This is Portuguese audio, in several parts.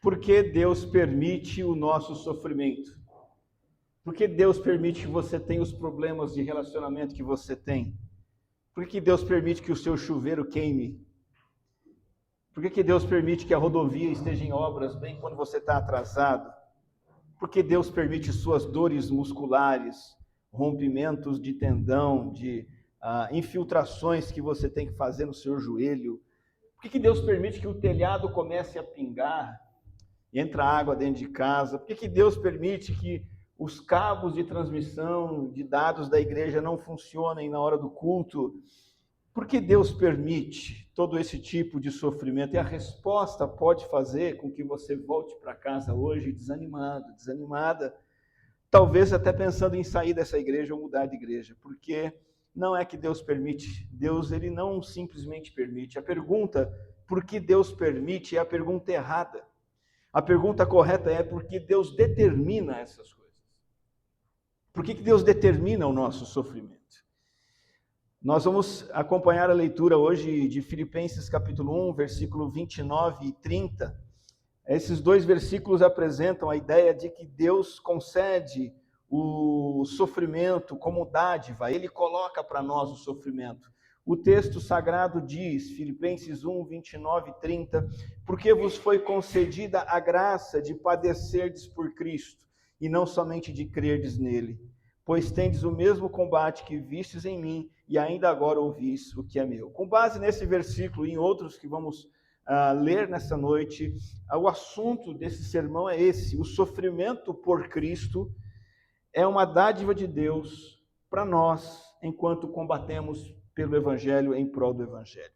Por que Deus permite o nosso sofrimento? Por que Deus permite que você tenha os problemas de relacionamento que você tem? Por que Deus permite que o seu chuveiro queime? Por que Deus permite que a rodovia esteja em obras bem quando você está atrasado? Por que Deus permite suas dores musculares, rompimentos de tendão, de infiltrações que você tem que fazer no seu joelho? Por que Deus permite que o telhado comece a pingar e entra água dentro de casa? Por que Deus permite que os cabos de transmissão de dados da igreja não funcionem na hora do culto? Por que Deus permite todo esse tipo de sofrimento? E a resposta pode fazer com que você volte para casa hoje desanimado, desanimada, talvez até pensando em sair dessa igreja ou mudar de igreja, porque não é que Deus permite, Deus ele não simplesmente permite. A pergunta, por que Deus permite, é a pergunta errada. A pergunta correta é por que Deus determina essas coisas. Por que Deus determina o nosso sofrimento? Nós vamos acompanhar a leitura hoje de Filipenses capítulo 1, versículo 29 e 30. Esses dois versículos apresentam a ideia de que Deus concede o sofrimento como dádiva, Ele coloca para nós o sofrimento. O texto sagrado diz, Filipenses 1, 29 e 30, porque vos foi concedida a graça de padecerdes por Cristo, e não somente de crerdes nele. Pois tendes o mesmo combate que vistes em mim, e ainda agora ouvis o que é meu. Com base nesse versículo e em outros que vamos ler nessa noite, o assunto desse sermão é esse: o sofrimento por Cristo é uma dádiva de Deus para nós, enquanto combatemos pelo Evangelho, em prol do Evangelho.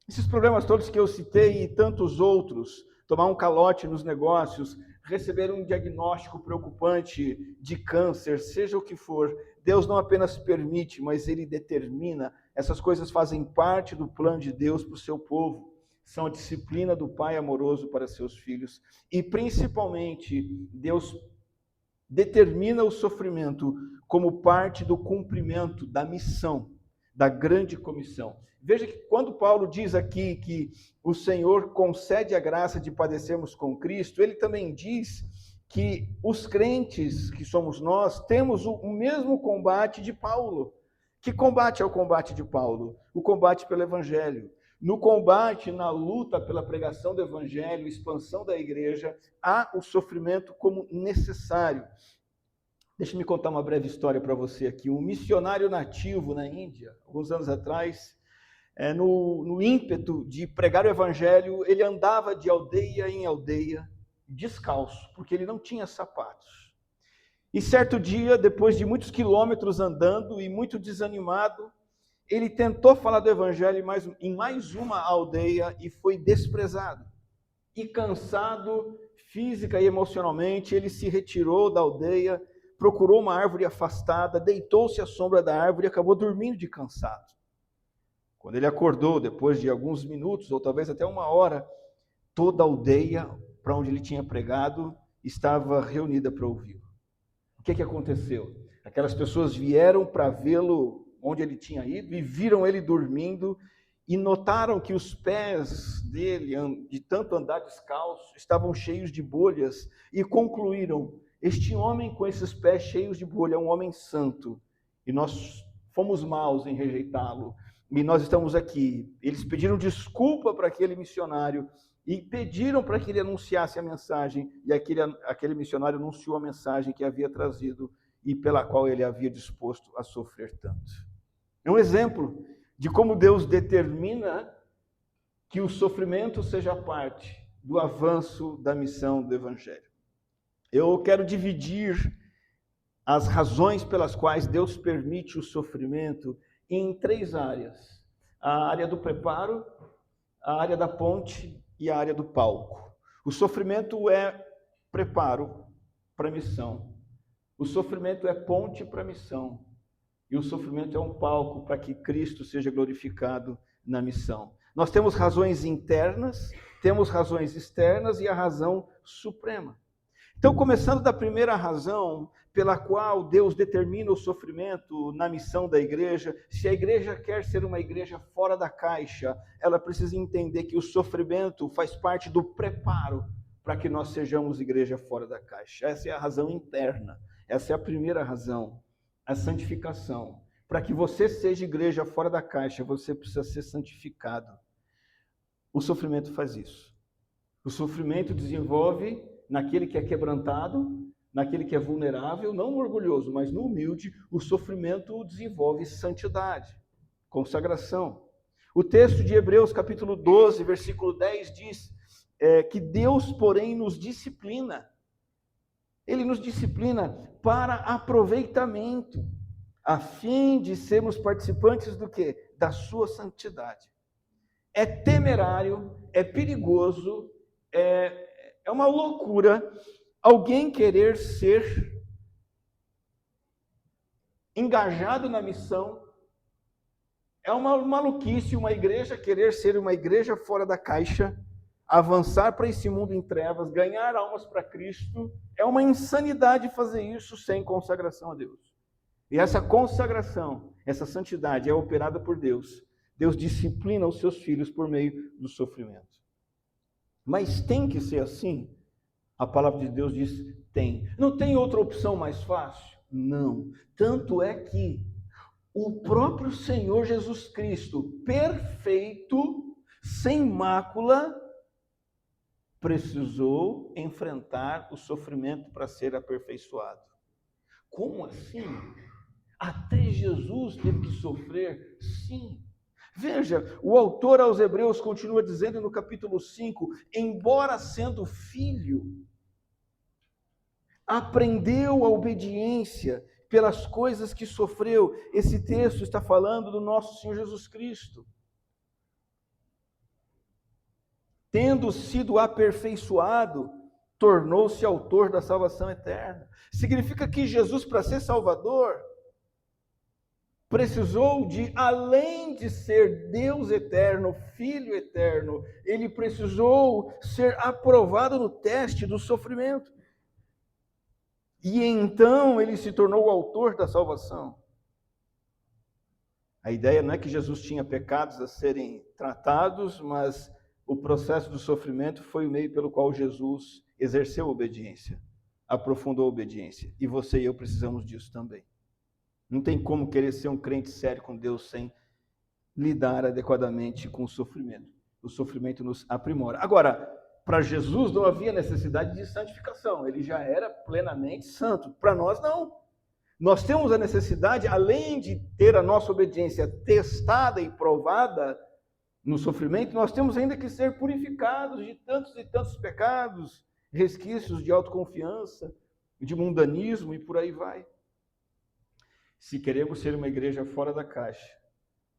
Esses problemas todos que eu citei e tantos outros, tomar um calote nos negócios, receber um diagnóstico preocupante de câncer, seja o que for, Deus não apenas permite, mas Ele determina. Essas coisas fazem parte do plano de Deus para o seu povo. São a disciplina do Pai amoroso para seus filhos. E, principalmente, Deus determina o sofrimento como parte do cumprimento da missão, da grande comissão. Veja que quando Paulo diz aqui que o Senhor concede a graça de padecermos com Cristo, ele também diz que os crentes, que somos nós, temos o mesmo combate de Paulo. Que combate é o combate de Paulo? O combate pelo Evangelho. No combate, na luta pela pregação do Evangelho, expansão da igreja, há o sofrimento como necessário. Deixa-me contar uma breve história para você aqui. Um missionário nativo na Índia, alguns anos atrás, no ímpeto de pregar o Evangelho, ele andava de aldeia em aldeia, descalço, porque ele não tinha sapatos. E certo dia, depois de muitos quilômetros andando e muito desanimado, ele tentou falar do Evangelho em mais uma aldeia e foi desprezado. E cansado, física e emocionalmente, ele se retirou da aldeia, procurou uma árvore afastada, deitou-se à sombra da árvore e acabou dormindo de cansado. Quando ele acordou, depois de alguns minutos, ou talvez até uma hora, toda a aldeia para onde ele tinha pregado estava reunida para ouvi-lo. O que aconteceu? Aquelas pessoas vieram para vê-lo onde ele tinha ido e viram ele dormindo e notaram que os pés dele, de tanto andar descalço, estavam cheios de bolhas e concluíram: este homem com esses pés cheios de bolha é um homem santo e nós fomos maus em rejeitá-lo. E nós estamos aqui. Eles pediram desculpa para aquele missionário e pediram para que ele anunciasse a mensagem, e aquele missionário anunciou a mensagem que havia trazido e pela qual ele havia disposto a sofrer tanto. É um exemplo de como Deus determina que o sofrimento seja parte do avanço da missão do Evangelho. Eu quero dividir as razões pelas quais Deus permite o sofrimento em 3 áreas: a área do preparo, a área da ponte e a área do palco. O sofrimento é preparo para a missão. O sofrimento é ponte para a missão. E o sofrimento é um palco para que Cristo seja glorificado na missão. Nós temos razões internas, temos razões externas e a razão suprema. Então, começando da primeira razão pela qual Deus determina o sofrimento na missão da igreja, se a igreja quer ser uma igreja fora da caixa, ela precisa entender que o sofrimento faz parte do preparo para que nós sejamos igreja fora da caixa. Essa é a razão interna. Essa é a primeira razão, a santificação. Para que você seja igreja fora da caixa, você precisa ser santificado. O sofrimento faz isso. O sofrimento desenvolve naquele que é quebrantado, naquele que é vulnerável, não no orgulhoso, mas no humilde, o sofrimento desenvolve santidade, consagração. O texto de Hebreus, capítulo 12, versículo 10, diz que Deus, porém, nos disciplina. Ele nos disciplina para aproveitamento, a fim de sermos participantes do quê? Da sua santidade. É temerário, é perigoso, é uma loucura alguém querer ser engajado na missão. É uma maluquice uma igreja querer ser uma igreja fora da caixa, avançar para esse mundo em trevas, ganhar almas para Cristo. É uma insanidade fazer isso sem consagração a Deus. E essa consagração, essa santidade é operada por Deus. Deus disciplina os seus filhos por meio do sofrimento. Mas tem que ser assim? A palavra de Deus diz: tem. Não tem outra opção mais fácil? Não. Tanto é que o próprio Senhor Jesus Cristo, perfeito, sem mácula, precisou enfrentar o sofrimento para ser aperfeiçoado. Como assim? Até Jesus teve que sofrer? Sim. Veja, o autor aos Hebreus continua dizendo no capítulo 5, embora sendo filho, aprendeu a obediência pelas coisas que sofreu. Esse texto está falando do nosso Senhor Jesus Cristo. Tendo sido aperfeiçoado, tornou-se autor da salvação eterna. Significa que Jesus, para ser Salvador, precisou de, além de ser Deus eterno, Filho eterno, ele precisou ser aprovado no teste do sofrimento. E então ele se tornou o autor da salvação. A ideia não é que Jesus tinha pecados a serem tratados, mas o processo do sofrimento foi o meio pelo qual Jesus exerceu a obediência, aprofundou a obediência. E você e eu precisamos disso também. Não tem como querer ser um crente sério com Deus sem lidar adequadamente com o sofrimento. O sofrimento nos aprimora. Agora, para Jesus não havia necessidade de santificação, ele já era plenamente santo. Para nós não. Nós temos a necessidade, além de ter a nossa obediência testada e provada no sofrimento, nós temos ainda que ser purificados de tantos e tantos pecados, resquícios de autoconfiança, de mundanismo e por aí vai. Se queremos ser uma igreja fora da caixa,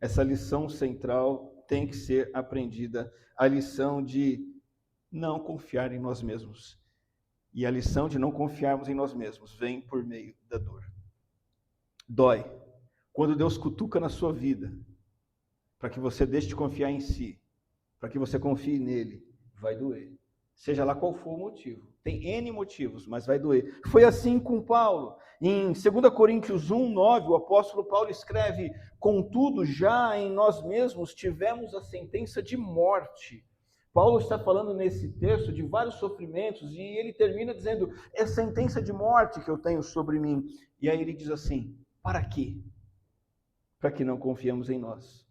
essa lição central tem que ser aprendida, a lição de não confiar em nós mesmos. E a lição de não confiarmos em nós mesmos vem por meio da dor. Dói. Quando Deus cutuca na sua vida, para que você deixe de confiar em si, para que você confie nele, vai doer. Seja lá qual for o motivo. Tem N motivos, mas vai doer. Foi assim com Paulo. Em 2 Coríntios 1, 9, o apóstolo Paulo escreve: contudo, já em nós mesmos tivemos a sentença de morte. Paulo está falando nesse texto de vários sofrimentos e ele termina dizendo: é sentença de morte que eu tenho sobre mim. E aí ele diz assim: para quê? Para que não confiemos em nós,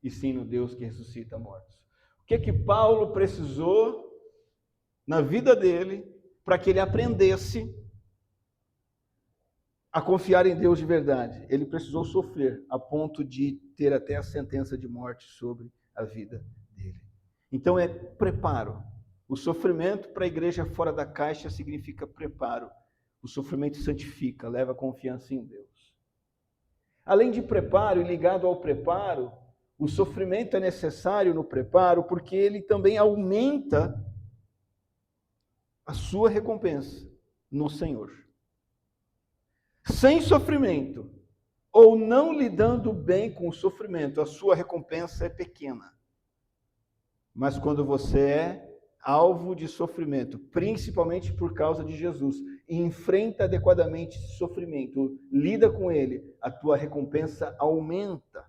e sim no Deus que ressuscita mortos. O que Paulo precisou na vida dele para que ele aprendesse a confiar em Deus de verdade? Ele precisou sofrer a ponto de ter até a sentença de morte sobre a vida dele. Então é preparo. O sofrimento para a igreja fora da caixa significa preparo. O sofrimento santifica, leva confiança em Deus. Além de preparo e ligado ao preparo, o sofrimento é necessário no preparo porque ele também aumenta a sua recompensa no Senhor. Sem sofrimento, ou não lidando bem com o sofrimento, a sua recompensa é pequena. Mas quando você é alvo de sofrimento, principalmente por causa de Jesus, e enfrenta adequadamente esse sofrimento, lida com ele, a tua recompensa aumenta.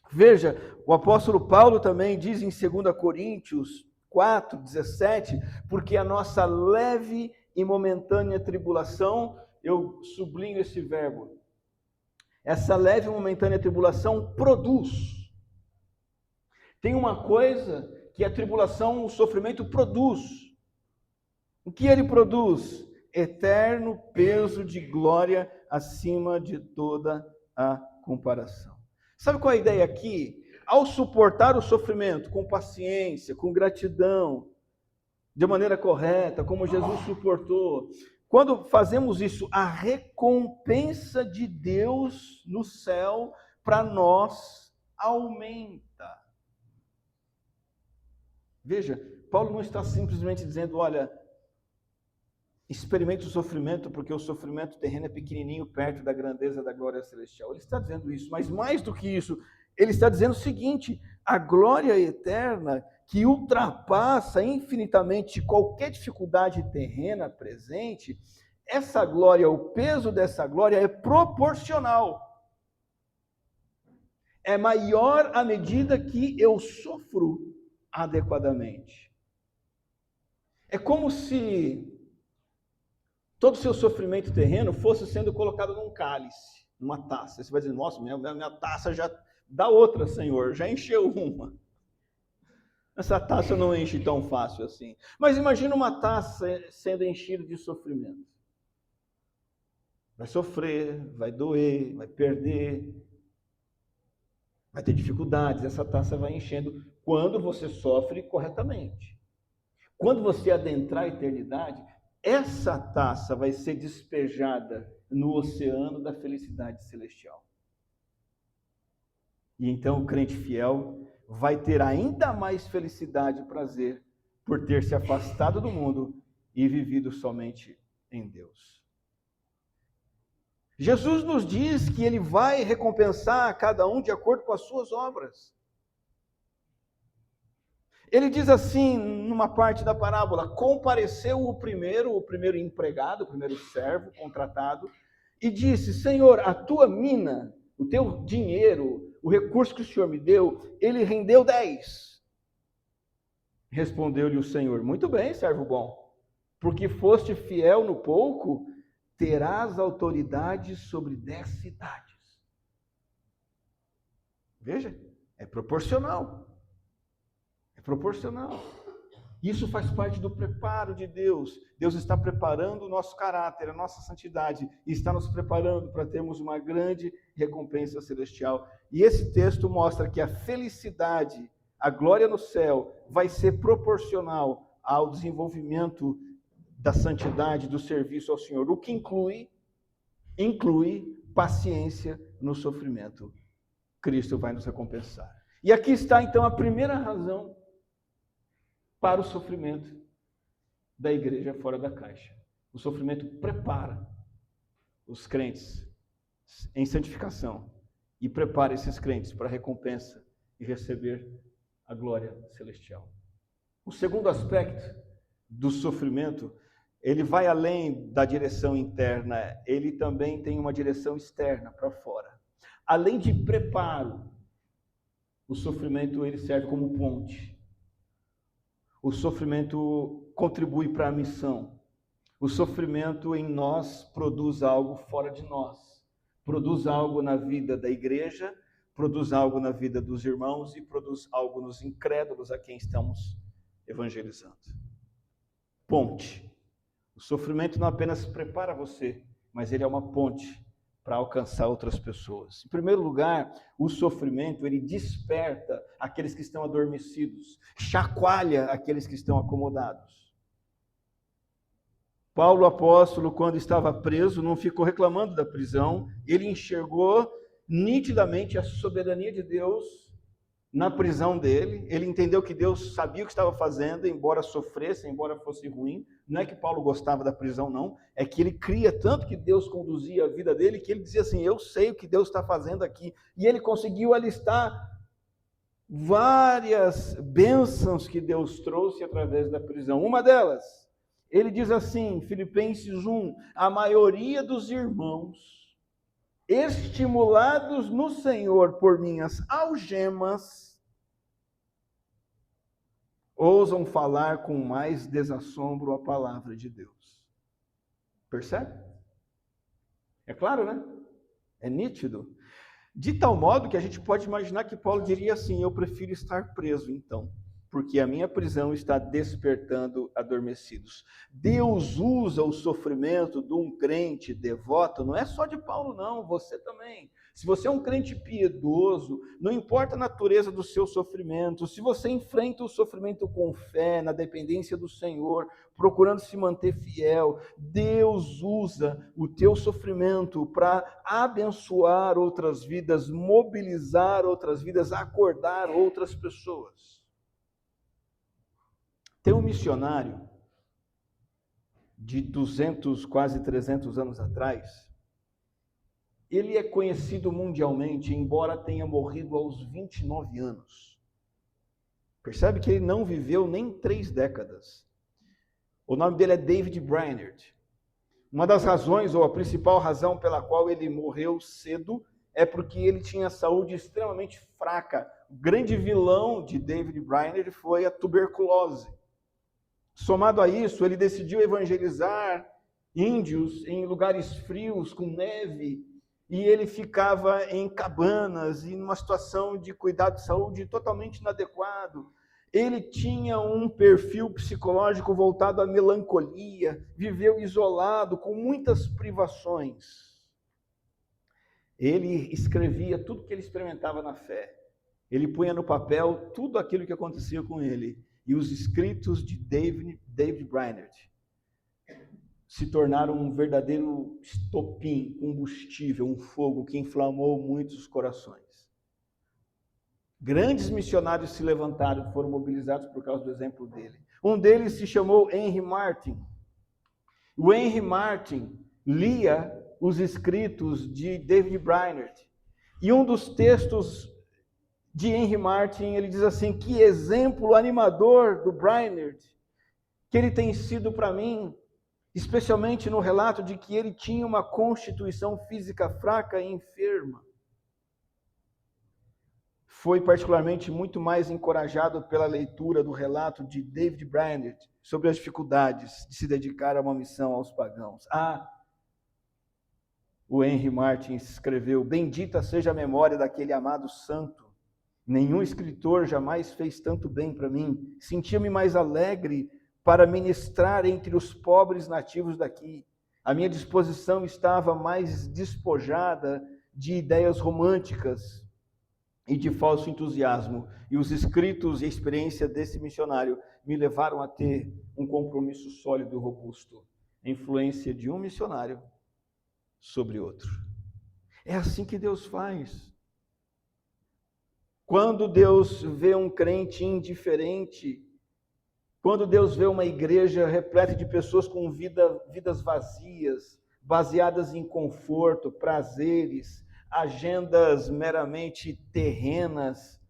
Veja, o apóstolo Paulo também diz em 2 Coríntios 4:17, porque a nossa leve e momentânea tribulação, eu sublinho esse verbo, essa leve e momentânea tribulação produz. Tem uma coisa que a tribulação, o sofrimento produz. O que ele produz? Eterno peso de glória acima de toda a comparação. Sabe qual é a ideia aqui? Ao suportar o sofrimento com paciência, com gratidão, de maneira correta, como Jesus suportou, quando fazemos isso, a recompensa de Deus no céu para nós aumenta. Veja, Paulo não está simplesmente dizendo, olha, experimente o sofrimento, porque o sofrimento terreno é pequenininho perto da grandeza da glória celestial. Ele está dizendo isso, mas mais do que isso, ele está dizendo o seguinte, a glória eterna que ultrapassa infinitamente qualquer dificuldade terrena presente, essa glória, o peso dessa glória é proporcional. É maior à medida que eu sofro adequadamente. É como se todo o seu sofrimento terreno fosse sendo colocado num cálice, numa taça. Você vai dizer, nossa, minha taça já dá outra, Senhor, já encheu uma. Essa taça não enche tão fácil assim. Mas imagina uma taça sendo enchida de sofrimento. Vai sofrer, vai doer, vai perder, vai ter dificuldades. Essa taça vai enchendo quando você sofre corretamente. Quando você adentrar a eternidade, essa taça vai ser despejada no oceano da felicidade celestial. E então o crente fiel vai ter ainda mais felicidade e prazer por ter se afastado do mundo e vivido somente em Deus. Jesus nos diz que ele vai recompensar a cada um de acordo com as suas obras. Ele diz assim, numa parte da parábola, compareceu o primeiro empregado, o primeiro servo contratado, e disse, Senhor, a tua mina, o teu dinheiro, o recurso que o Senhor me deu, ele rendeu 10. Respondeu-lhe o Senhor, muito bem, servo bom, porque foste fiel no pouco, terás autoridade sobre 10 cidades. Veja, é proporcional. É proporcional. Isso faz parte do preparo de Deus. Deus está preparando o nosso caráter, a nossa santidade, e está nos preparando para termos uma grande recompensa celestial. E esse texto mostra que a felicidade, a glória no céu, vai ser proporcional ao desenvolvimento da santidade, do serviço ao Senhor, o que inclui paciência no sofrimento. Cristo vai nos recompensar. E aqui está então a primeira razão para o sofrimento da igreja fora da caixa. O sofrimento prepara os crentes em santificação e prepara esses crentes para a recompensa e receber a glória celestial. O segundo aspecto do sofrimento, ele vai além da direção interna, ele também tem uma direção externa, para fora. Além de preparo, o sofrimento ele serve como ponte. O sofrimento contribui para a missão. O sofrimento em nós produz algo fora de nós. Produz algo na vida da igreja, produz algo na vida dos irmãos e produz algo nos incrédulos a quem estamos evangelizando. Ponte. O sofrimento não apenas prepara você, mas ele é uma ponte para alcançar outras pessoas. Em primeiro lugar, o sofrimento, ele desperta aqueles que estão adormecidos, chacoalha aqueles que estão acomodados. Paulo, apóstolo, quando estava preso, não ficou reclamando da prisão, ele enxergou nitidamente a soberania de Deus na prisão dele, ele entendeu que Deus sabia o que estava fazendo, embora sofresse, embora fosse ruim. Não é que Paulo gostava da prisão, não, é que ele cria tanto que Deus conduzia a vida dele, que ele dizia assim, eu sei o que Deus está fazendo aqui, e ele conseguiu alistar várias bênçãos que Deus trouxe através da prisão. Uma delas, ele diz assim, Filipenses 1, a maioria dos irmãos, estimulados no Senhor por minhas algemas, ousam falar com mais desassombro a palavra de Deus. Percebe? É claro, né? É nítido. De tal modo que a gente pode imaginar que Paulo diria assim: eu prefiro estar preso então, porque a minha prisão está despertando adormecidos. Deus usa o sofrimento de um crente devoto, não é só de Paulo não, você também. Se você é um crente piedoso, não importa a natureza do seu sofrimento, se você enfrenta o sofrimento com fé, na dependência do Senhor, procurando se manter fiel, Deus usa o teu sofrimento para abençoar outras vidas, mobilizar outras vidas, acordar outras pessoas. Tem um missionário de 200, quase 300 anos atrás. Ele é conhecido mundialmente, embora tenha morrido aos 29 anos. Percebe que ele não viveu nem 3 décadas. O nome dele é David Brainerd. Uma das razões, ou a principal razão pela qual ele morreu cedo, é porque ele tinha saúde extremamente fraca. O grande vilão de David Brainerd foi a tuberculose. Somado a isso, ele decidiu evangelizar índios em lugares frios, com neve, e ele ficava em cabanas, e numa situação de cuidado de saúde totalmente inadequado. Ele tinha um perfil psicológico voltado à melancolia, viveu isolado, com muitas privações. Ele escrevia tudo que ele experimentava na fé. Ele punha no papel tudo aquilo que acontecia com ele. E os escritos de David Brainerd se tornaram um verdadeiro estopim, combustível, um fogo que inflamou muitos corações. Grandes missionários se levantaram, foram mobilizados por causa do exemplo dele. Um deles se chamou Henry Martyn. O Henry Martyn lia os escritos de David Brainerd. E um dos textos de Henry Martyn, ele diz assim: que exemplo animador do Brainerd, que ele tem sido para mim, especialmente no relato de que ele tinha uma constituição física fraca e enferma. Foi particularmente muito mais encorajado pela leitura do relato de David Brainerd sobre as dificuldades de se dedicar a uma missão aos pagãos. O Henry Martyn escreveu: bendita seja a memória daquele amado santo. Nenhum escritor jamais fez tanto bem para mim. Sentia-me mais alegre para ministrar entre os pobres nativos daqui. A minha disposição estava mais despojada de ideias românticas e de falso entusiasmo. E os escritos e a experiência desse missionário me levaram a ter um compromisso sólido e robusto. A influência de um missionário sobre outro. É assim que Deus faz. Quando Deus vê um crente indiferente, quando Deus vê uma igreja repleta de pessoas com vidas vazias, baseadas em conforto, prazeres, agendas meramente terrenas,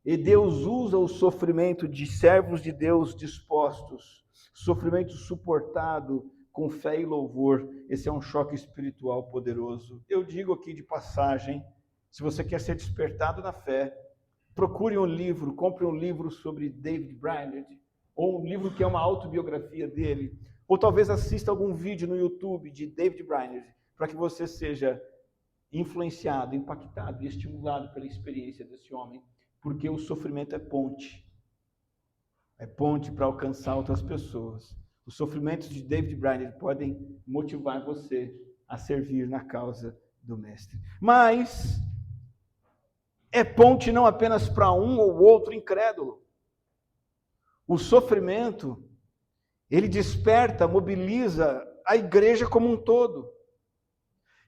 e Deus usa o sofrimento de servos de Deus dispostos, sofrimento suportado com fé e louvor, esse é um choque espiritual poderoso. Eu digo aqui de passagem, se você quer ser despertado na fé, procure um livro, compre um livro sobre David Brainerd, ou um livro que é uma autobiografia dele, ou talvez assista algum vídeo no YouTube de David Brainerd, para que você seja influenciado, impactado e estimulado pela experiência desse homem, porque o sofrimento é ponte para alcançar outras pessoas. Os sofrimentos de David Brainerd podem motivar você a servir na causa do Mestre. Mas é ponte não apenas para um ou outro incrédulo. O sofrimento, ele desperta, mobiliza a igreja como um todo.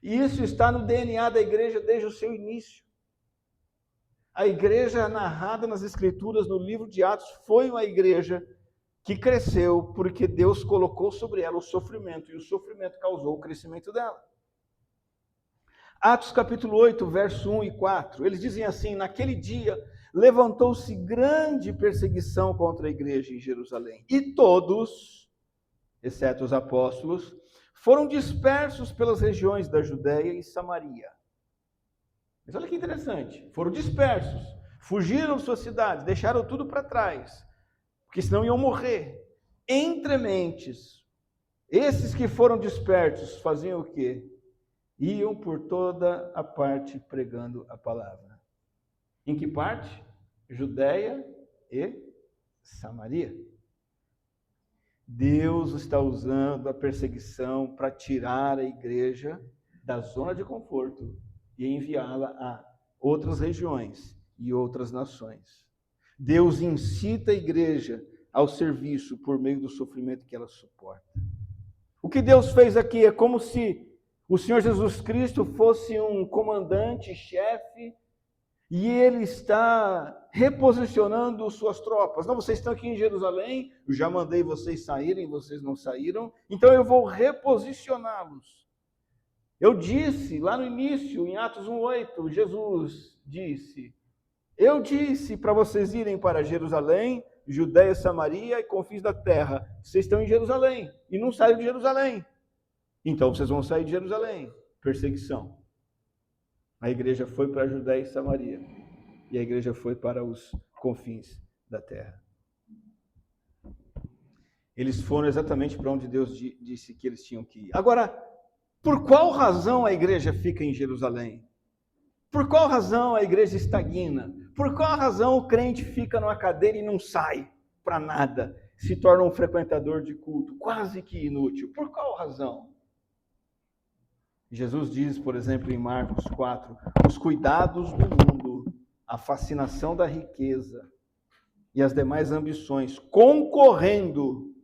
E isso está no DNA da igreja desde o seu início. A igreja narrada nas Escrituras, no livro de Atos, foi uma igreja que cresceu porque Deus colocou sobre ela o sofrimento, e o sofrimento causou o crescimento dela. Atos capítulo 8, verso 1 e 4, eles dizem assim: naquele dia levantou-se grande perseguição contra a igreja em Jerusalém, e todos, exceto os apóstolos, foram dispersos pelas regiões da Judéia e Samaria. Mas olha que interessante, foram dispersos, fugiram de suas cidades, deixaram tudo para trás. porque senão iam morrer. Entre mentes, esses que foram despertos faziam o quê? Iam por toda a parte pregando a palavra. Em que parte? Judéia e Samaria. Deus está usando a perseguição para tirar a igreja da zona de conforto e enviá-la a outras regiões e outras nações. Deus incita a igreja ao serviço por meio do sofrimento que ela suporta. O que Deus fez aqui é como se o Senhor Jesus Cristo fosse um comandante, chefe, e ele está reposicionando suas tropas. Não, vocês estão aqui em Jerusalém, eu já mandei vocês saírem, vocês não saíram, então eu vou reposicioná-los. Eu disse lá no início, em Atos 1:8, Jesus disse: eu disse para vocês irem para Jerusalém, Judéia, Samaria e confins da terra. Vocês estão em Jerusalém e não saíram de Jerusalém. Então vocês vão sair de Jerusalém. Perseguição. A igreja foi para a Judéia e Samaria. E a igreja foi para os confins da terra. Eles foram exatamente para onde Deus disse que eles tinham que ir. Agora, por qual razão a igreja fica em Jerusalém? Por qual razão a igreja estagna? Por qual razão o crente fica numa cadeira e não sai para nada? Se torna um frequentador de culto, quase que inútil. Por qual razão? Jesus diz, por exemplo, em Marcos 4, os cuidados do mundo, a fascinação da riqueza e as demais ambições, concorrendo,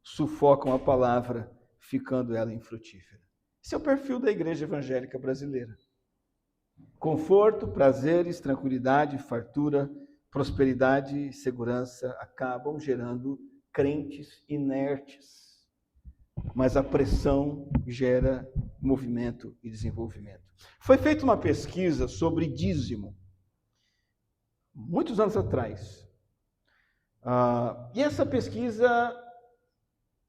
sufocam a palavra, ficando ela infrutífera. Esse é o perfil da igreja evangélica brasileira. Conforto, prazeres, tranquilidade, fartura, prosperidade e segurança acabam gerando crentes inertes. Mas a pressão gera movimento e desenvolvimento. Foi feita uma pesquisa sobre dízimo, muitos anos atrás. E essa pesquisa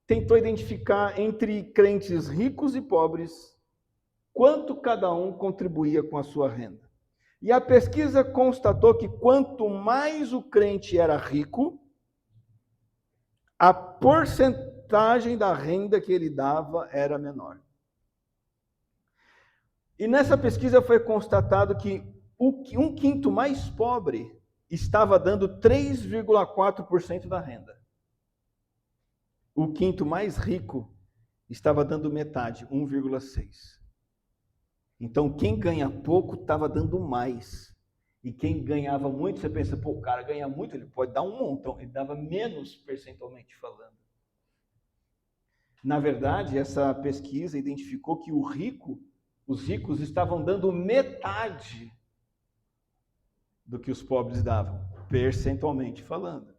tentou identificar entre crentes ricos e pobres quanto cada um contribuía com a sua renda. E a pesquisa constatou que quanto mais o crente era rico, a porcentagem da renda que ele dava era menor. E nessa pesquisa foi constatado que um quinto mais pobre estava dando 3,4% da renda. O quinto mais rico estava dando metade, 1,6%. Então, quem ganha pouco estava dando mais. E quem ganhava muito, você pensa, pô, o cara ganha muito, ele pode dar um montão. Ele dava menos percentualmente falando. Na verdade, essa pesquisa identificou que os ricos estavam dando metade do que os pobres davam, percentualmente falando. Vou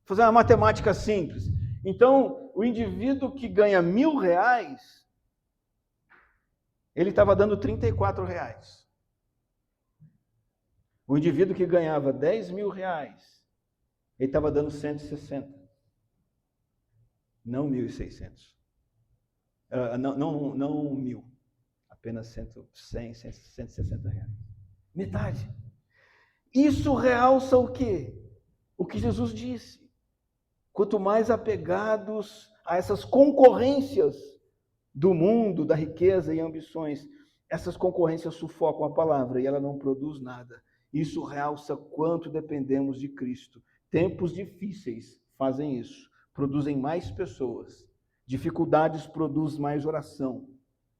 fazer uma matemática simples. Então, o indivíduo que ganha R$1.000, ele estava dando R$34. O indivíduo que ganhava R$10.000, ele estava dando 160. Não 1.600. Não 1.000. Apenas 160 reais. Metade. Isso realça o quê? O que Jesus disse. Quanto mais apegados a essas concorrências do mundo, da riqueza e ambições, essas concorrências sufocam a palavra e ela não produz nada. Isso realça quanto dependemos de Cristo. Tempos difíceis fazem isso, produzem mais pessoas. Dificuldades produzem mais oração.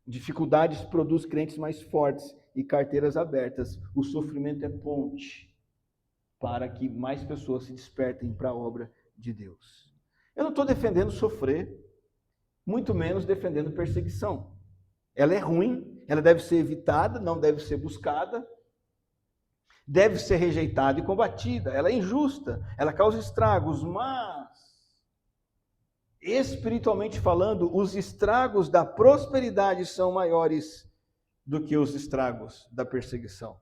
Dificuldades produzem crentes mais fortes e carteiras abertas. O sofrimento é ponte para que mais pessoas se despertem para a obra de Deus. Eu não estou defendendo sofrer, muito menos defendendo perseguição. Ela é ruim, ela deve ser evitada, não deve ser buscada, deve ser rejeitada e combatida. Ela é injusta, ela causa estragos, mas, espiritualmente falando, os estragos da prosperidade são maiores do que os estragos da perseguição.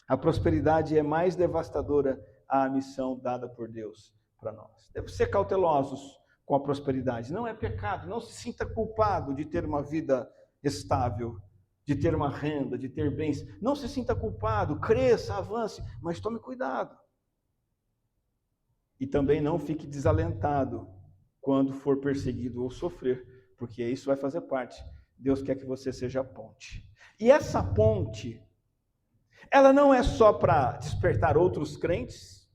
A prosperidade é mais devastadora à missão dada por Deus para nós. Deve ser cautelosos com a prosperidade. Não é pecado, não se sinta culpado de ter uma vida estável, de ter uma renda, de ter bens. Não se sinta culpado, cresça, avance, mas tome cuidado. E também não fique desalentado quando for perseguido ou sofrer, porque isso vai fazer parte. Deus quer que você seja a ponte. E essa ponte, ela não é só para despertar outros crentes,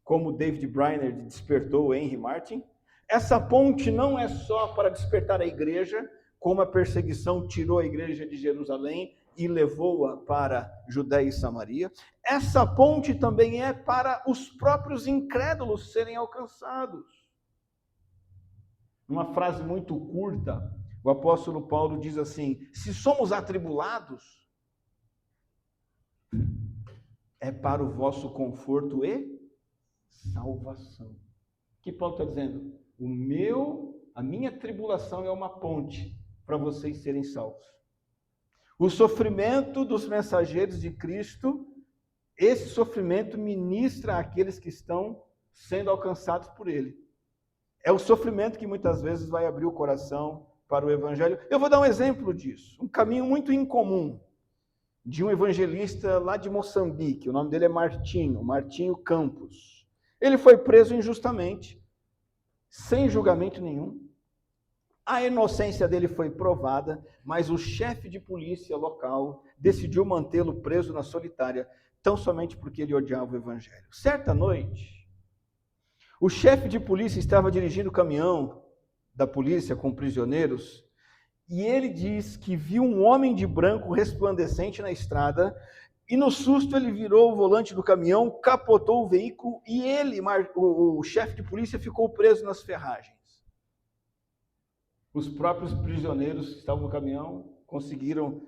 como David Brainerd despertou Henry Martin. Essa ponte não é só para despertar a igreja, como a perseguição tirou a igreja de Jerusalém e levou-a para Judéia e Samaria. Essa ponte também é para os próprios incrédulos serem alcançados. Uma frase muito curta, o apóstolo Paulo diz assim: se somos atribulados, é para o vosso conforto e salvação. O que Paulo está dizendo? A minha tribulação é uma ponte para vocês serem salvos. O sofrimento dos mensageiros de Cristo, esse sofrimento ministra àqueles que estão sendo alcançados por ele. É o sofrimento que muitas vezes vai abrir o coração para o evangelho. Eu vou dar um exemplo disso, um caminho muito incomum de um evangelista lá de Moçambique. O nome dele é Martinho Campos. Ele foi preso injustamente, sem julgamento nenhum. A inocência dele foi provada, mas o chefe de polícia local decidiu mantê-lo preso na solitária, tão somente porque ele odiava o evangelho. Certa noite, o chefe de polícia estava dirigindo o caminhão da polícia com prisioneiros, e ele diz que viu um homem de branco resplandecente na estrada, e no susto ele virou o volante do caminhão, capotou o veículo, e ele, o chefe de polícia, ficou preso nas ferragens. Os próprios prisioneiros que estavam no caminhão conseguiram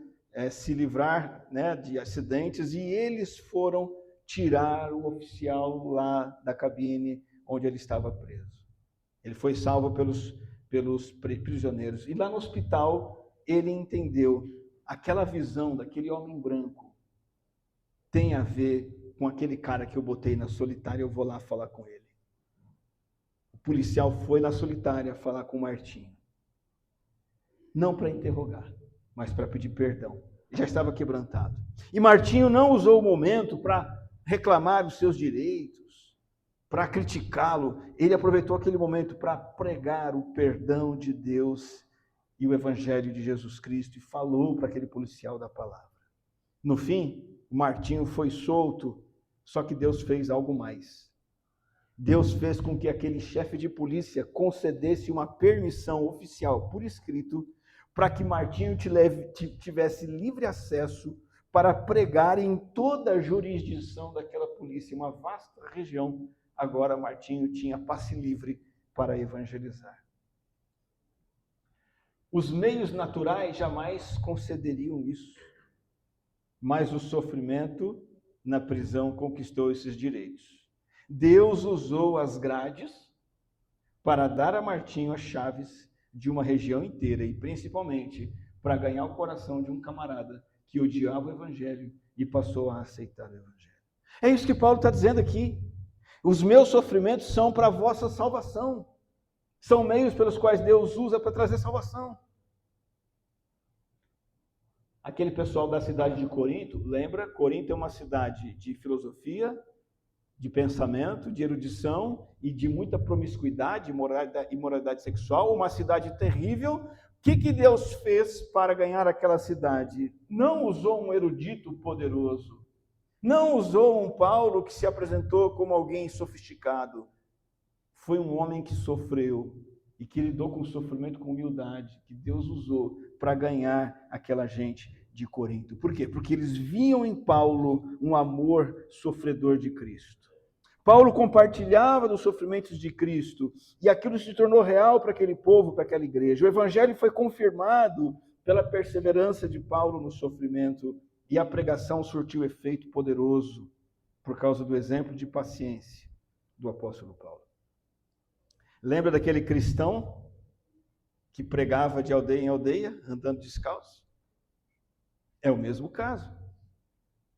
se livrar, de acidentes, e eles foram tirar o oficial lá da cabine onde ele estava preso. Ele foi salvo pelos prisioneiros. E lá no hospital, ele entendeu, aquela visão daquele homem branco tem a ver com aquele cara que eu botei na solitária, eu vou lá falar com ele. O policial foi na solitária falar com o Martinho. Não para interrogar, mas para pedir perdão. Já estava quebrantado. E Martinho não usou o momento para reclamar dos seus direitos, para criticá-lo. Ele aproveitou aquele momento para pregar o perdão de Deus e o evangelho de Jesus Cristo e falou para aquele policial da palavra. No fim, o Martinho foi solto, só que Deus fez algo mais. Deus fez com que aquele chefe de polícia concedesse uma permissão oficial por escrito para que Martinho tivesse livre acesso para pregar em toda a jurisdição daquela polícia, uma vasta região. Agora Martinho tinha passe livre para evangelizar. Os meios naturais jamais concederiam isso, mas o sofrimento na prisão conquistou esses direitos. Deus usou as grades para dar a Martinho as chaves de uma região inteira e principalmente para ganhar o coração de um camarada que odiava o evangelho e passou a aceitar o evangelho. É isso que Paulo está dizendo aqui. Os meus sofrimentos são para a vossa salvação. São meios pelos quais Deus usa para trazer salvação. Aquele pessoal da cidade de Corinto, lembra? Corinto é uma cidade de filosofia, de pensamento, de erudição e de muita promiscuidade, imoralidade sexual, uma cidade terrível. O que Deus fez para ganhar aquela cidade? Não usou um erudito poderoso, não usou um Paulo que se apresentou como alguém sofisticado. Foi um homem que sofreu e que lidou com o sofrimento com humildade, que Deus usou para ganhar aquela gente de Corinto. Por quê? Porque eles viam em Paulo um amor sofredor de Cristo. Paulo compartilhava dos sofrimentos de Cristo e aquilo se tornou real para aquele povo, para aquela igreja. O evangelho foi confirmado pela perseverança de Paulo no sofrimento e a pregação surtiu efeito poderoso por causa do exemplo de paciência do apóstolo Paulo. Lembra daquele cristão que pregava de aldeia em aldeia, andando descalço? É o mesmo caso.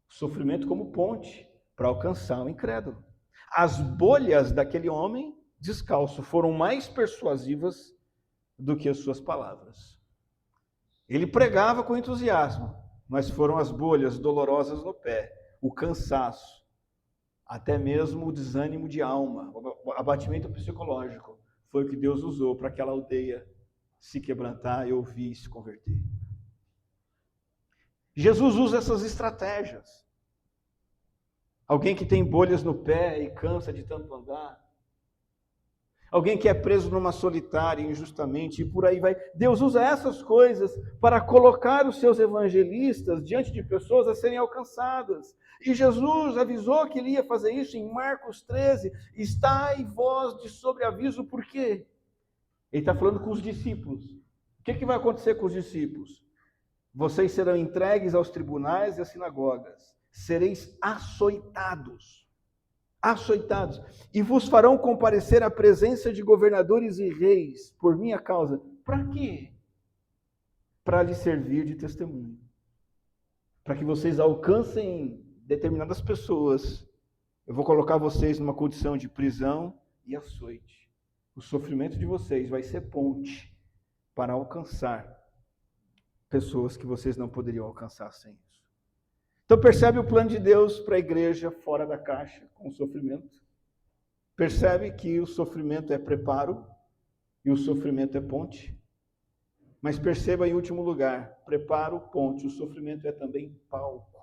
Sofrimento como ponte para alcançar o incrédulo. As bolhas daquele homem descalço foram mais persuasivas do que as suas palavras. Ele pregava com entusiasmo, mas foram as bolhas dolorosas no pé, o cansaço, até mesmo o desânimo de alma, o abatimento psicológico, foi o que Deus usou para aquela aldeia se quebrantar e ouvir e se converter. Jesus usa essas estratégias. Alguém que tem bolhas no pé e cansa de tanto andar. Alguém que é preso numa solitária injustamente e por aí vai. Deus usa essas coisas para colocar os seus evangelistas diante de pessoas a serem alcançadas. E Jesus avisou que ele ia fazer isso em Marcos 13. Estai vós de sobreaviso, por quê? Ele está falando com os discípulos. O que vai acontecer com os discípulos? Vocês serão entregues aos tribunais e às sinagogas. Sereis açoitados, e vos farão comparecer à presença de governadores e reis, por minha causa. Para quê? Para lhes servir de testemunho. Para que vocês alcancem determinadas pessoas. Eu vou colocar vocês numa condição de prisão e açoite. O sofrimento de vocês vai ser ponte para alcançar pessoas que vocês não poderiam alcançar sem isso. Então percebe o plano de Deus para a igreja fora da caixa, com o sofrimento. Percebe que o sofrimento é preparo e o sofrimento é ponte. Mas perceba em último lugar, preparo, ponte, o sofrimento é também palco.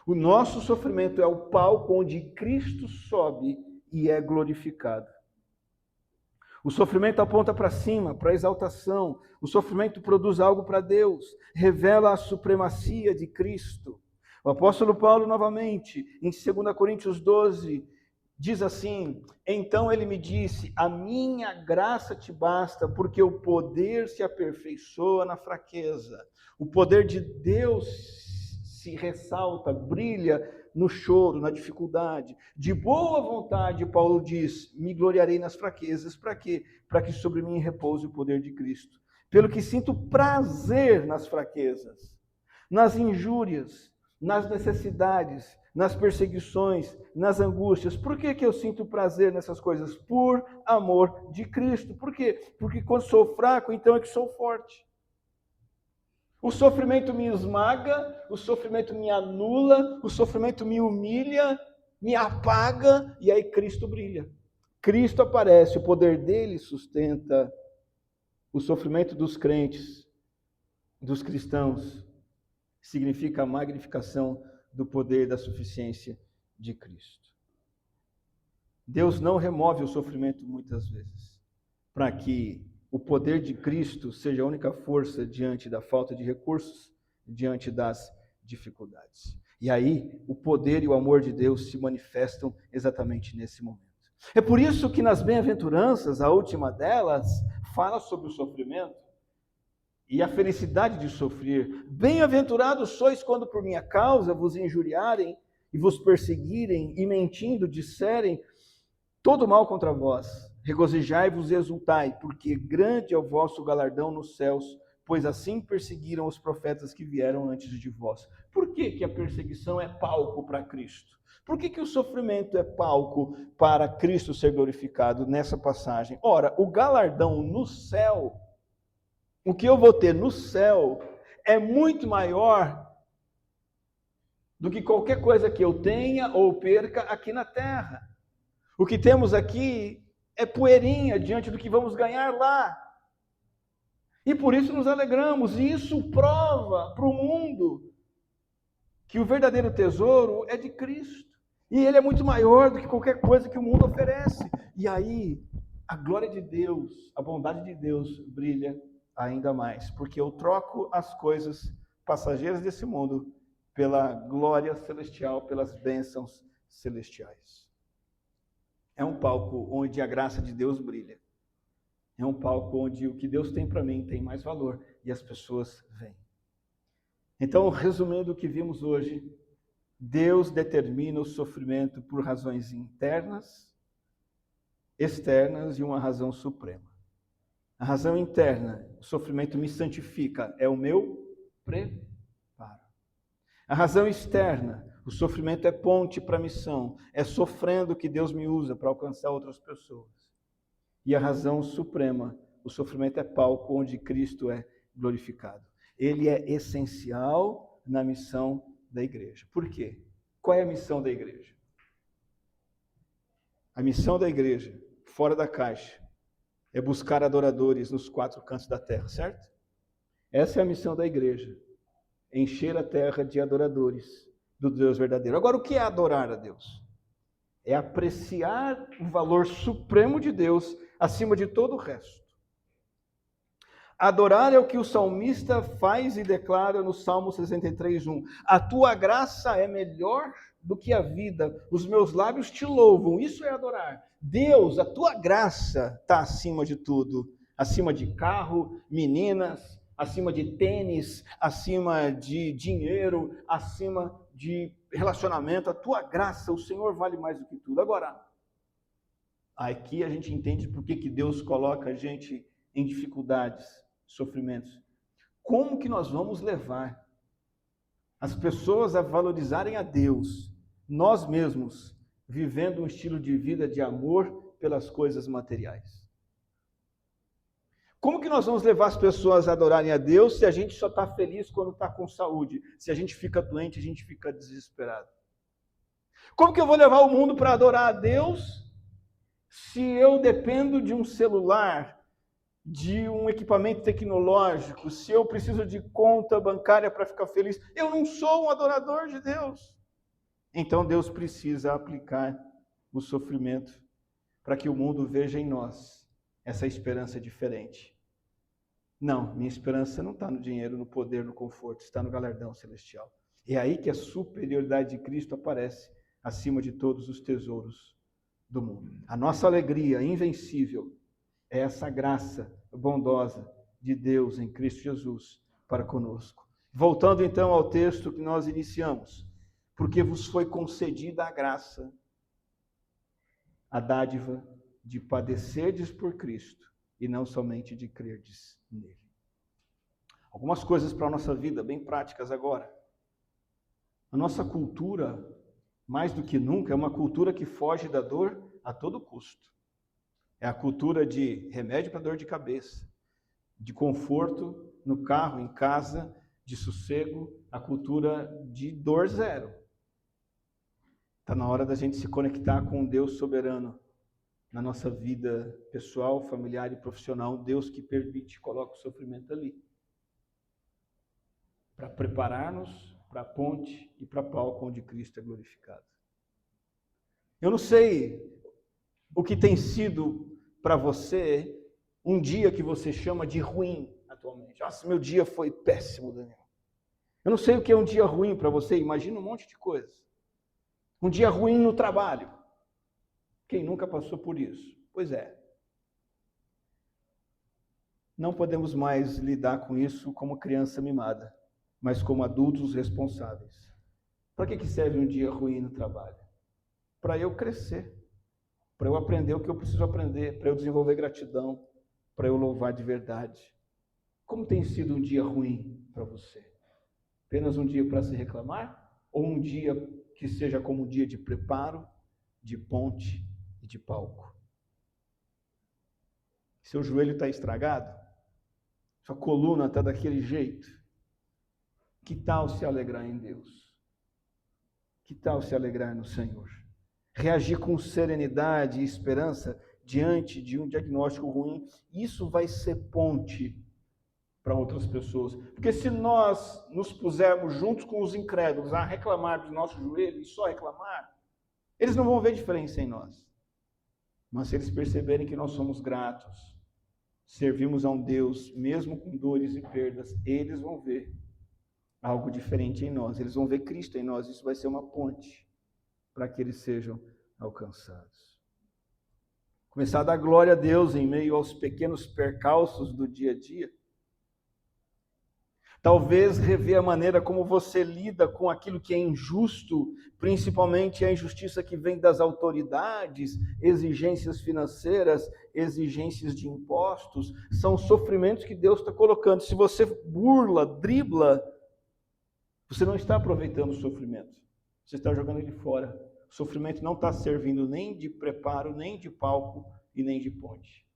O nosso sofrimento é o palco onde Cristo sobe e é glorificado. O sofrimento aponta para cima, para a exaltação. O sofrimento produz algo para Deus, revela a supremacia de Cristo. O apóstolo Paulo, novamente, em 2 Coríntios 12, diz assim: então ele me disse, a minha graça te basta, porque o poder se aperfeiçoa na fraqueza. O poder de Deus se ressalta, brilha no choro, na dificuldade. De boa vontade, Paulo diz, me gloriarei nas fraquezas. Para quê? Para que sobre mim repouse o poder de Cristo. Pelo que sinto prazer nas fraquezas, nas injúrias, nas necessidades, nas perseguições, nas angústias. Por que eu sinto prazer nessas coisas? Por amor de Cristo. Por quê? Porque quando sou fraco, então é que sou forte. O sofrimento me esmaga, o sofrimento me anula, o sofrimento me humilha, me apaga, e aí Cristo brilha. Cristo aparece, o poder dele sustenta o sofrimento dos crentes, dos cristãos. Significa a magnificação do poder da suficiência de Cristo. Deus não remove o sofrimento muitas vezes, para que o poder de Cristo seja a única força diante da falta de recursos, diante das dificuldades. E aí, o poder e o amor de Deus se manifestam exatamente nesse momento. É por isso que nas bem-aventuranças, a última delas, fala sobre o sofrimento e a felicidade de sofrer. Bem-aventurados sois quando por minha causa vos injuriarem e vos perseguirem e mentindo disserem todo mal contra vós. Regozijai-vos e exultai, porque grande é o vosso galardão nos céus, pois assim perseguiram os profetas que vieram antes de vós. Por que a perseguição é palco para Cristo? Por que o sofrimento é palco para Cristo ser glorificado nessa passagem? Ora, o galardão no céu, o que eu vou ter no céu, é muito maior do que qualquer coisa que eu tenha ou perca aqui na terra. O que temos aqui é poeirinha diante do que vamos ganhar lá. E por isso nos alegramos. E isso prova para o mundo que o verdadeiro tesouro é de Cristo. E ele é muito maior do que qualquer coisa que o mundo oferece. E aí, a glória de Deus, a bondade de Deus brilha ainda mais. Porque eu troco as coisas passageiras desse mundo pela glória celestial, pelas bênçãos celestiais. É um palco onde a graça de Deus brilha. É um palco onde o que Deus tem para mim tem mais valor e as pessoas vêm. Então, resumindo o que vimos hoje, Deus determina o sofrimento por razões internas, externas e uma razão suprema. A razão interna, o sofrimento me santifica, é o meu preparo. A razão externa, o sofrimento é ponte para a missão, é sofrendo que Deus me usa para alcançar outras pessoas. E a razão suprema, o sofrimento é palco onde Cristo é glorificado. Ele é essencial na missão da igreja. Por quê? Qual é a missão da igreja? A missão da igreja, fora da caixa, é buscar adoradores nos 4 cantos da terra, certo? Essa é a missão da igreja, encher a terra de adoradores do Deus verdadeiro. Agora, o que é adorar a Deus? É apreciar o valor supremo de Deus acima de todo o resto. Adorar é o que o salmista faz e declara no Salmo 63:1. A tua graça é melhor do que a vida, os meus lábios te louvam. Isso é adorar. Deus, a tua graça está acima de tudo. Acima de carro, meninas, acima de tênis, acima de dinheiro, acima de relacionamento. A tua graça, o Senhor vale mais do que tudo. Agora, aqui a gente entende por que Deus coloca a gente em dificuldades, sofrimentos. Como que nós vamos levar as pessoas a valorizarem a Deus, nós mesmos, vivendo um estilo de vida de amor pelas coisas materiais? Como que nós vamos levar as pessoas a adorarem a Deus se a gente só está feliz quando está com saúde? Se a gente fica doente, a gente fica desesperado. Como que eu vou levar o mundo para adorar a Deus se eu dependo de um celular, de um equipamento tecnológico, se eu preciso de conta bancária para ficar feliz? Eu não sou um adorador de Deus. Então Deus precisa aplicar o sofrimento para que o mundo veja em nós essa esperança diferente. Não, minha esperança não está no dinheiro, no poder, no conforto, está no galardão celestial. É aí que a superioridade de Cristo aparece acima de todos os tesouros do mundo. A nossa alegria invencível é essa graça bondosa de Deus em Cristo Jesus para conosco. Voltando então ao texto que nós iniciamos. Porque vos foi concedida a graça, a dádiva de padecerdes por Cristo e não somente de crerdes nele. Algumas coisas para a nossa vida, bem práticas agora. A nossa cultura, mais do que nunca, é uma cultura que foge da dor a todo custo. É a cultura de remédio para dor de cabeça, de conforto no carro, em casa, de sossego, a cultura de dor zero. Está na hora da gente se conectar com um Deus soberano na nossa vida pessoal, familiar e profissional, um Deus que permite e coloca o sofrimento ali, para preparar-nos para a ponte e para a palco onde Cristo é glorificado. Eu não sei o que tem sido para você um dia que você chama de ruim atualmente. Nossa, meu dia foi péssimo, Daniel. Eu não sei o que é um dia ruim para você, imagina um monte de coisas. Um dia ruim no trabalho. Quem nunca passou por isso? Pois é. Não podemos mais lidar com isso como criança mimada, mas como adultos responsáveis. Para que serve um dia ruim no trabalho? Para eu crescer, para eu aprender o que eu preciso aprender, para eu desenvolver gratidão, para eu louvar de verdade. Como tem sido um dia ruim para você? Apenas um dia para se reclamar? Ou um dia que seja como um dia de preparo, de ponte e de palco? Seu joelho está estragado? Sua coluna está daquele jeito? Que tal se alegrar em Deus? Que tal se alegrar no Senhor? Reagir com serenidade e esperança diante de um diagnóstico ruim, isso vai ser ponte para outras pessoas. Porque se nós nos pusermos juntos com os incrédulos a reclamar do nosso joelho e só reclamar, eles não vão ver diferença em nós. Mas se eles perceberem que nós somos gratos, servimos a um Deus, mesmo com dores e perdas, eles vão ver algo diferente em nós. Eles vão ver Cristo em nós. Isso vai ser uma ponte para que eles sejam alcançados. Começar a dar glória a Deus em meio aos pequenos percalços do dia a dia. Talvez rever a maneira como você lida com aquilo que é injusto, principalmente a injustiça que vem das autoridades, exigências financeiras, exigências de impostos, são sofrimentos que Deus está colocando. Se você burla, dribla, você não está aproveitando o sofrimento, você está jogando ele fora. O sofrimento não está servindo nem de preparo, nem de palco e nem de ponte.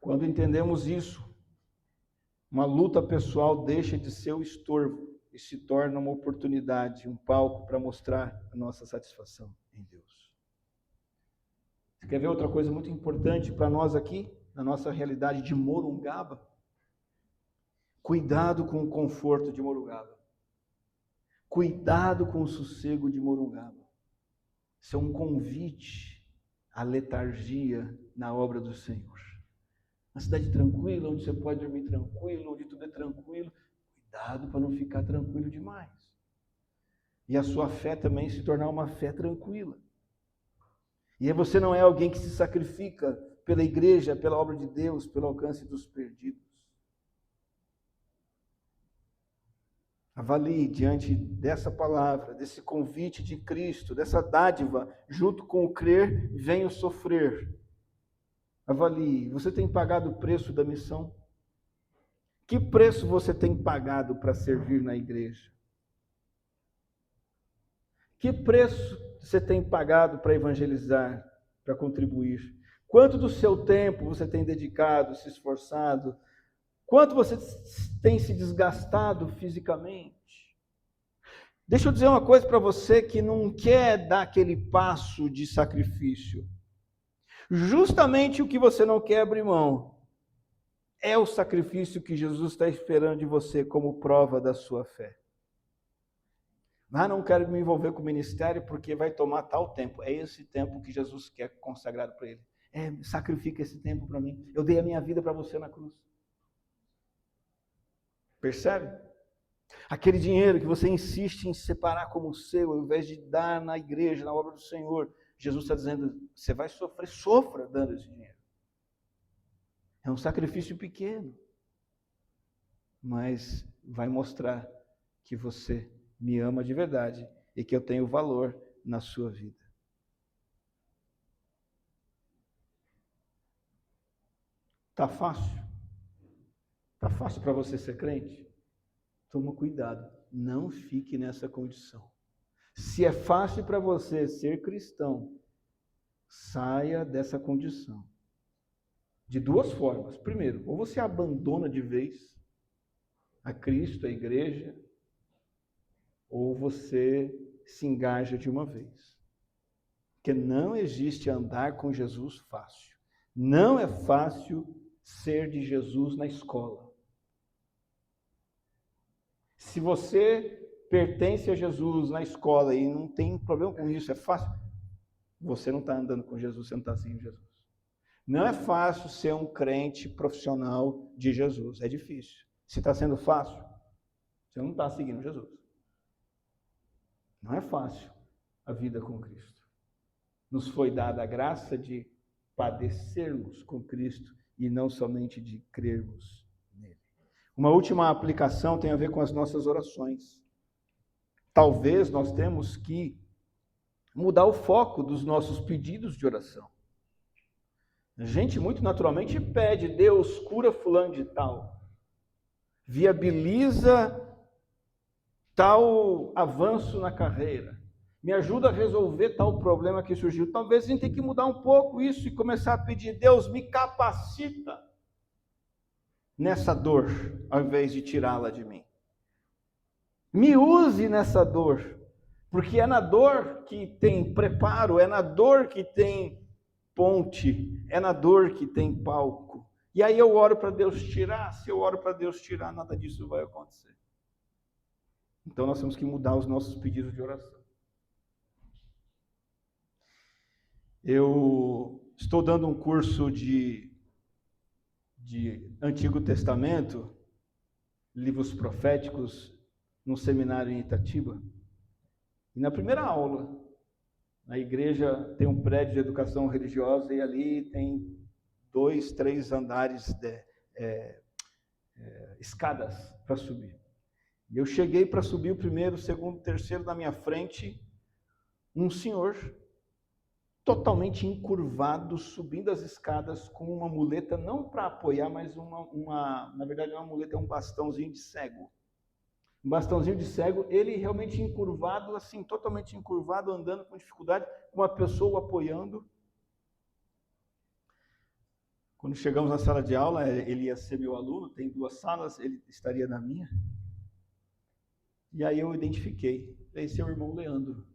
Quando entendemos isso, uma luta pessoal deixa de ser o estorvo e se torna uma oportunidade, um palco para mostrar a nossa satisfação em Deus. Você quer ver outra coisa muito importante para nós aqui, na nossa realidade de Morungaba? Cuidado com o conforto de Morungaba. Cuidado com o sossego de Morungaba. Isso é um convite à letargia na obra do Senhor. Uma cidade tranquila, onde você pode dormir tranquilo, onde tudo é tranquilo. Cuidado para não ficar tranquilo demais. E a sua fé também se tornar uma fé tranquila. E aí você não é alguém que se sacrifica pela igreja, pela obra de Deus, pelo alcance dos perdidos. Avalie diante dessa palavra, desse convite de Cristo, dessa dádiva, junto com o crer, vem o sofrer. Avalie, você tem pagado o preço da missão? Que preço você tem pagado para servir na igreja? Que preço você tem pagado para evangelizar, para contribuir? Quanto do seu tempo você tem dedicado, se esforçado? Quanto você tem se desgastado fisicamente? Deixa eu dizer uma coisa para você que não quer dar aquele passo de sacrifício. Justamente o que você não quer abrir mão é o sacrifício que Jesus está esperando de você como prova da sua fé. Mas não quero me envolver com o ministério porque vai tomar tal tempo. É esse tempo que Jesus quer consagrado para ele. Sacrifica esse tempo para mim. Eu dei a minha vida para você na cruz. Percebe? Aquele dinheiro que você insiste em separar como seu, ao invés de dar na igreja, na obra do Senhor. Jesus está dizendo, você vai sofrer, sofra dando esse dinheiro. É um sacrifício pequeno, mas vai mostrar que você me ama de verdade e que eu tenho valor na sua vida. Tá fácil? Tá fácil para você ser crente? Toma cuidado, não fique nessa condição. Se é fácil para você ser cristão, saia dessa condição. De duas formas. Primeiro, ou você abandona de vez a Cristo, a igreja, ou você se engaja de uma vez. Porque não existe andar com Jesus fácil. Não é fácil ser de Jesus na escola. Se você pertence a Jesus na escola e não tem problema com isso, é fácil, você não está andando com Jesus, você não está seguindo Jesus. Não é fácil ser um crente profissional de Jesus, é difícil. Se está sendo fácil, você não está seguindo Jesus. Não é fácil a vida com Cristo. Nos foi dada a graça de padecermos com Cristo e não somente de crermos nele. Uma última aplicação tem a ver com as nossas orações. Talvez nós temos que mudar o foco dos nossos pedidos de oração. A gente muito naturalmente pede, Deus, cura fulano de tal. Viabiliza tal avanço na carreira. Me ajuda a resolver tal problema que surgiu. Talvez a gente tenha que mudar um pouco isso e começar a pedir, Deus, me capacita nessa dor, ao invés de tirá-la de mim. Me use nessa dor, porque é na dor que tem preparo, é na dor que tem ponte, é na dor que tem palco. E aí eu oro para Deus tirar, se eu oro para Deus tirar, nada disso vai acontecer. Então nós temos que mudar os nossos pedidos de oração. Eu estou dando um curso de Antigo Testamento, livros proféticos, num seminário em Itatiba. E na primeira aula, a igreja tem um prédio de educação religiosa e ali tem 2, 3 andares escadas para subir. E eu cheguei para subir o primeiro, o segundo, o terceiro, na minha frente, um senhor totalmente encurvado, subindo as escadas com uma muleta, não para apoiar, mas na verdade uma muleta é um bastãozinho de cego. Um bastãozinho de cego, ele realmente encurvado, assim, totalmente encurvado, andando com dificuldade, com uma pessoa apoiando. Quando chegamos na sala de aula, ele ia ser meu aluno, tem 2 salas, ele estaria na minha. E aí eu identifiquei. Esse é o irmão Leandro.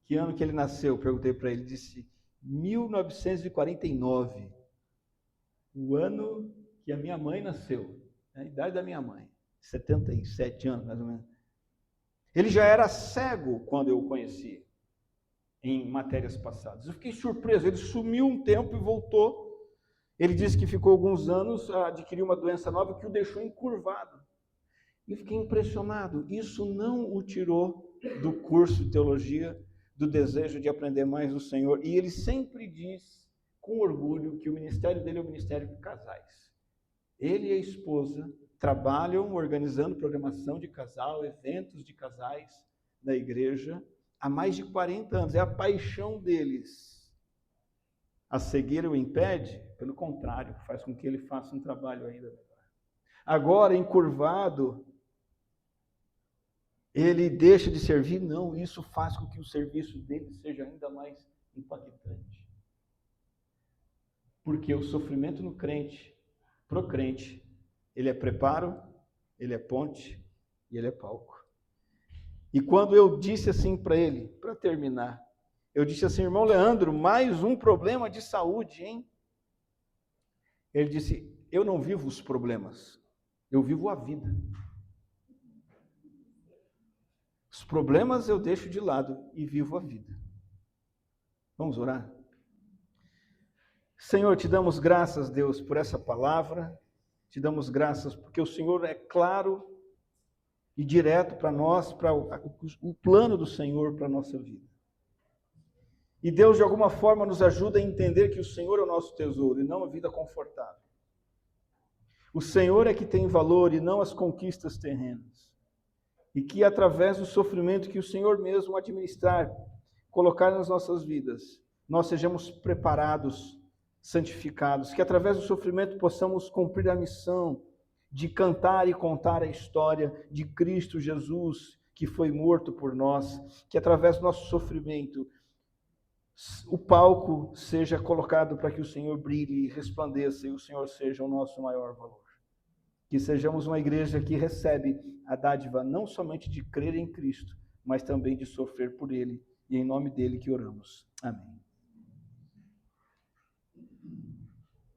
Que ano que ele nasceu? Perguntei para ele. Ele disse 1949. O ano que a minha mãe nasceu. A idade da minha mãe. 77 anos, mais ou menos. Ele já era cego quando eu o conheci, em matérias passadas. Eu fiquei surpreso. Ele sumiu um tempo e voltou. Ele disse que ficou alguns anos, adquiriu uma doença nova que o deixou encurvado. E fiquei impressionado. Isso não o tirou do curso de teologia, do desejo de aprender mais do Senhor. E ele sempre diz, com orgulho, que o ministério dele é o ministério de casais. Ele e a esposa trabalham organizando programação de casal, eventos de casais na igreja, há mais de 40 anos. É a paixão deles. A cegueira o impede? Pelo contrário, faz com que ele faça um trabalho ainda melhor. Agora, encurvado, ele deixa de servir? Não, isso faz com que o serviço dele seja ainda mais impactante. Porque o sofrimento no crente, pro crente, ele é preparo, ele é ponte e ele é palco. E quando eu disse assim para ele, para terminar, eu disse assim, irmão Leandro, mais um problema de saúde, hein? Ele disse, eu não vivo os problemas, eu vivo a vida. Os problemas eu deixo de lado e vivo a vida. Vamos orar? Senhor, te damos graças, Deus, por essa palavra. Te damos graças porque o Senhor é claro e direto para nós, para o plano do Senhor para a nossa vida. E Deus, de alguma forma, nos ajuda a entender que o Senhor é o nosso tesouro e não a vida confortável. O Senhor é que tem valor e não as conquistas terrenas. E que através do sofrimento que o Senhor mesmo administrar, colocar nas nossas vidas, nós sejamos preparados, santificados, que através do sofrimento possamos cumprir a missão de cantar e contar a história de Cristo Jesus, que foi morto por nós, que através do nosso sofrimento o palco seja colocado para que o Senhor brilhe e resplandeça e o Senhor seja o nosso maior valor. Que sejamos uma igreja que recebe a dádiva não somente de crer em Cristo, mas também de sofrer por Ele. E em nome dele que oramos. Amém.